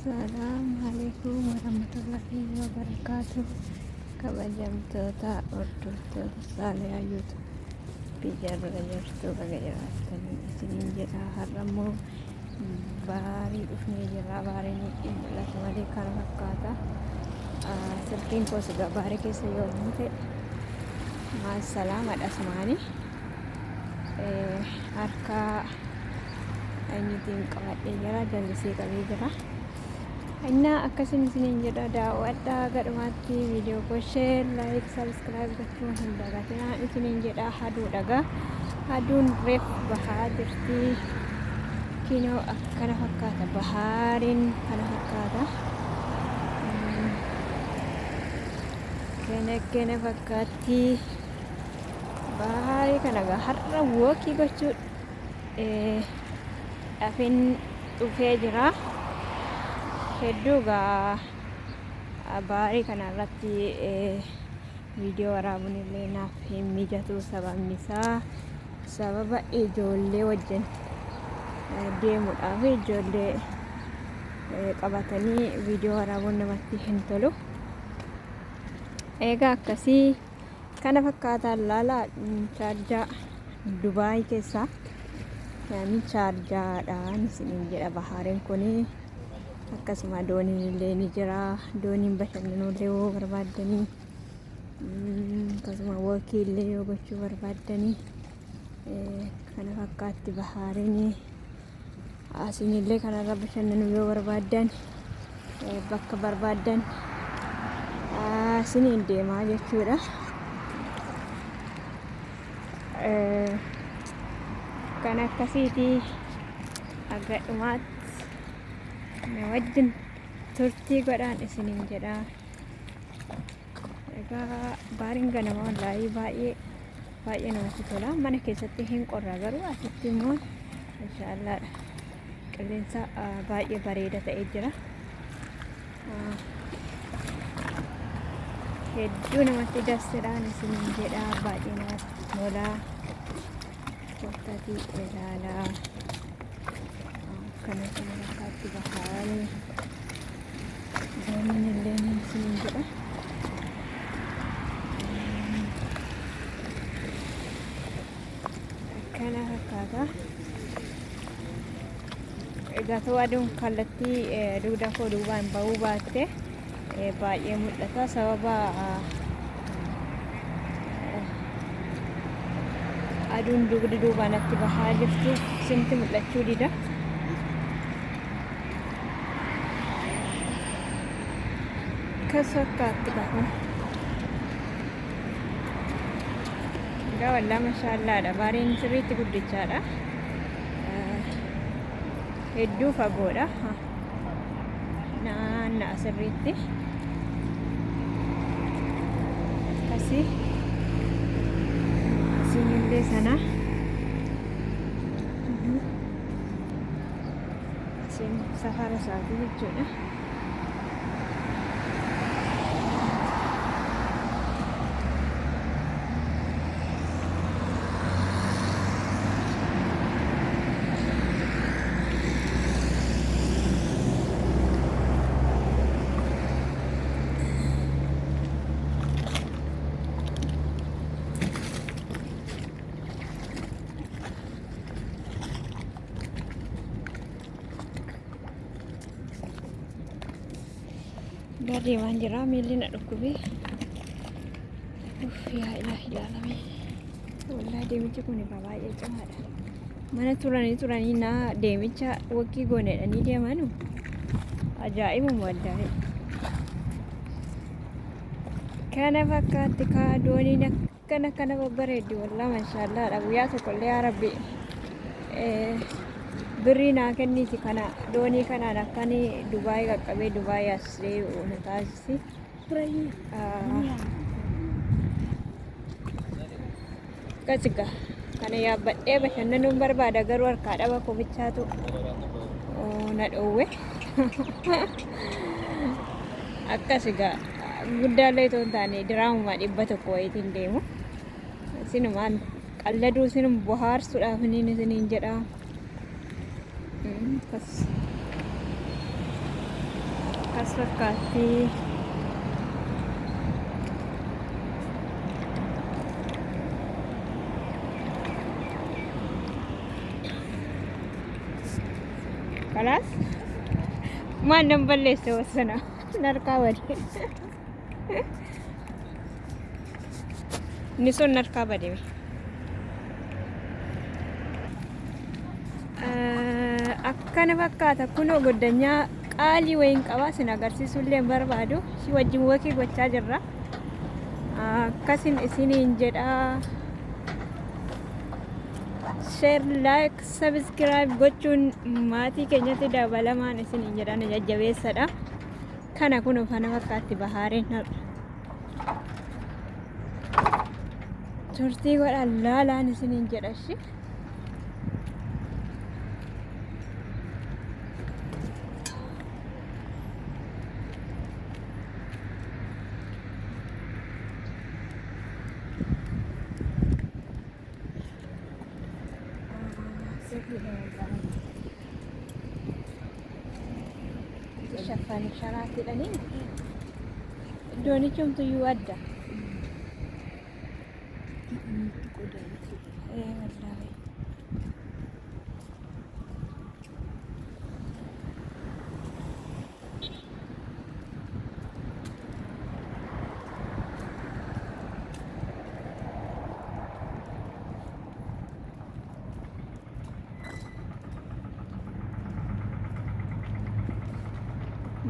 Assalamualaikum warahmatullahi wabarakatuh. Kabajamtoota hordoftoota Saalee Hayyuutu biyyaarra jirtu baga jiraatanii isiniin jedha. Har'ammoo baarii dhufnee jirra. Baariin mul'atu malee kana fakkaata. Silkiin koos egaa baarii keessa yoo ta'e maasalaamaadhas maali harka eenyutiin qabadhee jira, jallisee qabee jira. Innaa akkasiin isiniin jedha daawwadhaa gadhumaatti viidiyoo koo sheer, laayik, sabskiraayib gochuun hin dagatinaa isiniin jedha. Haduudhagaa haduun reef bahaa jirti. Kinoo akkana fakkaata, bahaariin kana fakkaata. Kana fakkaatti bahaarii kanagaa har'a wookii gochuu dhafin dhufee jira. Hedduugaa baarii kanarratti viidiyoo waraabuun illee naaf hin mijatu. Sababni isaa sababa ijoollee wajjin deemuudhaaf ijoollee qabatanii viidiyoo waraabuun namatti hin tolu. Egaa akkasii kana fakkaataan laalaa chaarjaa Dubaay keessaa yaani chaarjaadhaan isiniin jedha. Bahaariin kuni akkasuma dooniin illee ni jira. Dooniin bashannanullee yoo barbaaddanii akkasuma wookii illee yoo gochuu barbaaddanii kana fakkaatti bahaariin. Isinillee kanarra bashannanuu yoo barbaaddan bakka barbaaddan isiniin deemaa jechuudha. Kan akkasiiti agadhumaatti na wajjin turtii godhaan isiniin jedha. Egaa baariin ganama wallaahi baay'ee namatti tola. Mana keessatti hin qorra, garuu asitti immoo inshaallaadha qilleensa baay'ee bareeda ta'ee jira. Hedduu namatti dassidhaan isiniin jedha. Baay'ee namatti tola. Kottaatii ilaalaa akkana kana fakkaatti bahaari. Dooniin illee isiniin jedha. Akkana fakkaata. Egaa ta'uu aduun kallattii dugda koo duubaan bahuu baatte baay'ee mul'ata. Sababa aduun dugda duubaanatti bahaa jirtu isintti mul'achuu dida. Akkas fakkaatti qabu. Egaa wallaa mashaallaadha. Baariin sirriitti guddichaadha. Hedduu fagoodha. Naanna'a sirriitti akkasii. Isinillee sana isin safara isaatii jechuudha. Gadi waan jira miilli na dhukkubee. Yaa ilaahi ilaalame. Wallaahi deemichi kun egaa baay'ee cimaadha. Mana turanii na deemicha waggii gooneedhanii deemanu ajaa'ibuma addaa'e. Kana fakkaatti dooniin akkana babbareeddi. Wallaahi mashaallaadha. Guyyaa tokkollee yaa rabbi birrii naa kenniiti kana doonii kanaan akkanii Dubaay qaqqabee Dubaay as deebi'u na taasisi. Akkasiga kana yaabbadhee bashannanuun barbaada, garuu harkaa dhaba kobichaatu na dhoowwe. Akkasiga guddaallee itoo hin taane diraamumaa 100 wayiitiin deemu. Isinumaan qalladuu isinum bohaarsuudhaaf isiniin jedha. Kas As fakkaatti. Kalas? Maanang balleesse wassana. Narkaa bade. Inni sun narkaa bade. Akkana fakkaata kunoo goddanyaa qaalii wayiin qabaa sin agarsiisullee barbaadu si wajjin wakii gochaa jirra. Akkasin isiniin jedhaa. Share, like, subscribe gochuun maatii keenyatti dabalamaan isiniin jedhan jajjabeessadha. Kana kunoo kana fakkaatti bahaareen har'a. Turtii godhan laalaan isiniin jedhashi. Shafaan sharaatiidhani iddoon ichumtuyyuu adda.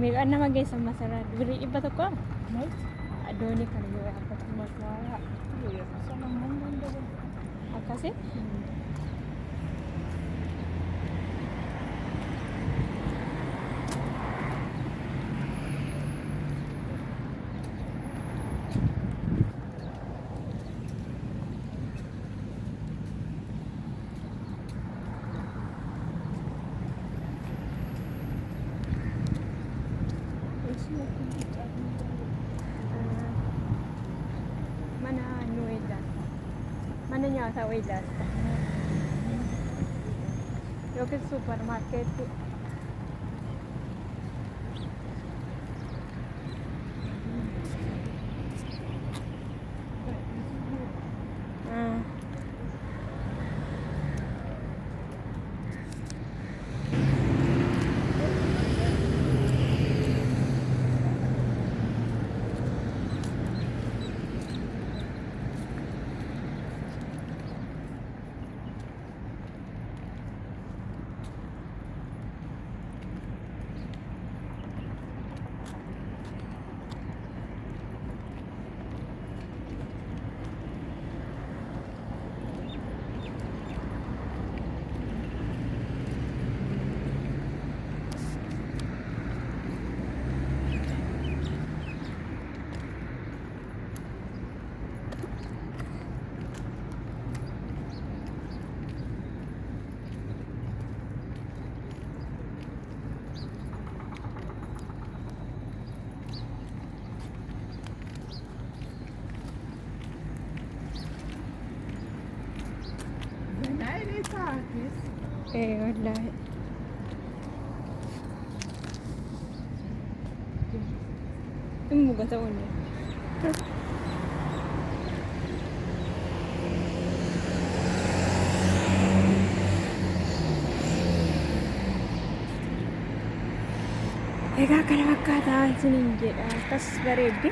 Meeqaan nama geessan masaraa birrii 100 adoonii kana yoo akkasumas akkasii mana nyaataa wayyaasta yookiin suuparmaarkeetti. والله أمو قطعوني. Egaa kana fakkaataa isiniin jedha. Akkas bareeddi.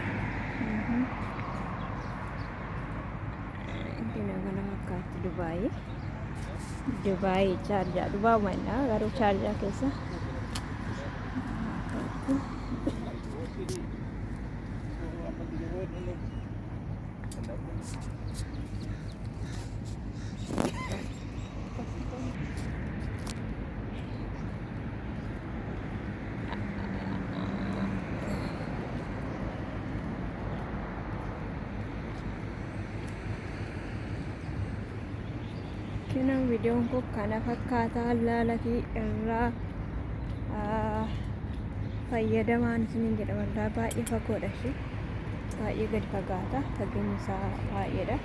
Kana fakkaatti Dubaayii. Dubaayii Chaarjaa. Dubaayumadha garuu Chaarjaa keessa. Kena videoon kun kana fakkaataa laalaafi irraa fayyadamaan isiniin jedha. Waldaa baay'ee fagoodha ishee baay'ee gadi fagaata fageenyi isaa baay'eedha.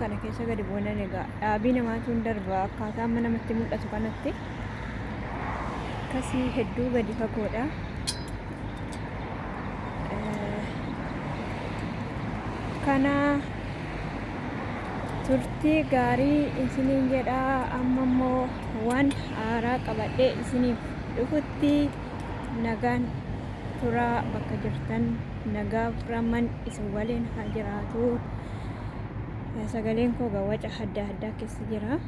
Kana keessa gadi buunan egaa dhaabii namaatu hin darba akkaataa amma namatti mul'atu kanatti akkasii hedduu gadi fagoodha. Kana turtii gaarii isiniin jedha. Amma immoo waan haaraa qabadhee isiniif dhufutti nagaan turaa, bakka jirtan nagaa firaman isin waliin haa jiraatu. Sagaleen koo gawaca adda addaa keessa jira.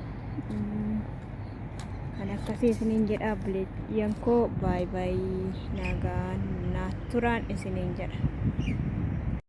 Kan akkasii isiniin jedha. Buleeyyan koo baay baay, nagaan naa turaan isiniin jedha.